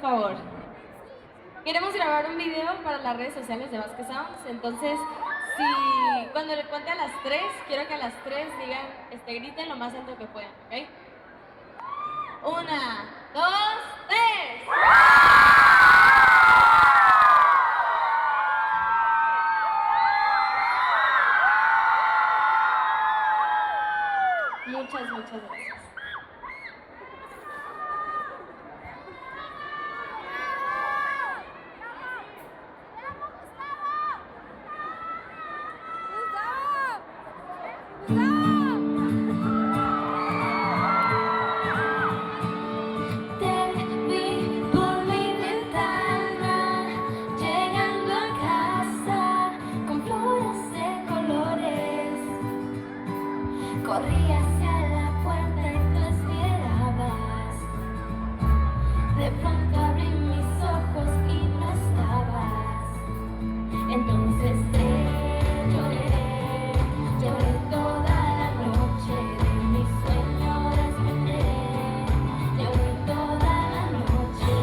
favor. Queremos grabar un video para las redes sociales de Vasquez Sounds, entonces si cuando le cuente a las 3, quiero que a las 3 digan, griten lo más alto que puedan, ¿ok? 1, 2, 3. Muchas gracias. Corrí hacia la puerta y tú esperabas. De pronto abrí mis ojos y no estabas. Entonces lloré toda la noche. De mi sueño desperté, lloré toda la noche.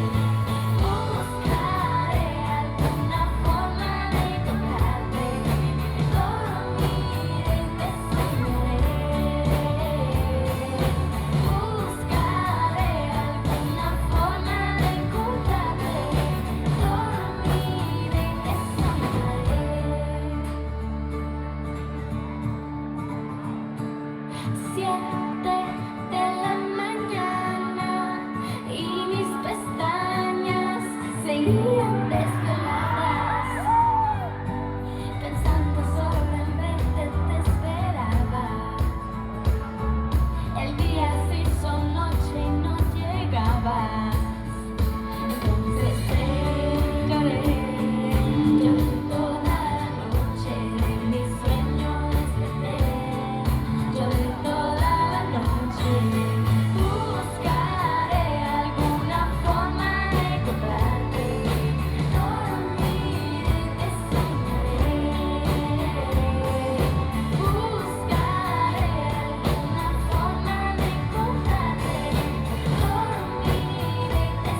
Buscaré alguna forma de encontrarte. Dormiré y te soñaré. Buscaré alguna forma de encontrarte. Dormiré y te soñaré. 7 de la mañana y mis pestañas seguían desveladas. Pensando sobre el verte te esperaba. El día se hizo noche y no llegabas. Entonces lloré toda la noche. De mi sueño desperté, lloré toda la noche. Buscaré alguna forma de encontrarte. Dormiré y te soñaré. Buscaré alguna forma de encontrarte. Dormiré y te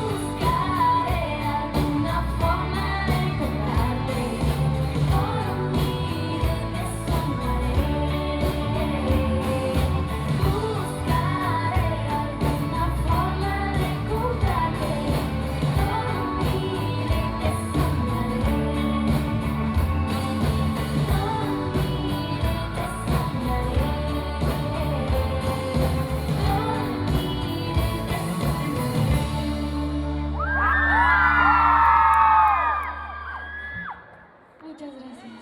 Buscaré alguna forma de encontrarte. Dormiré y te soñaré. Buscaré alguna forma de encontrarte. Dormiré y te soñaré. Muchas gracias.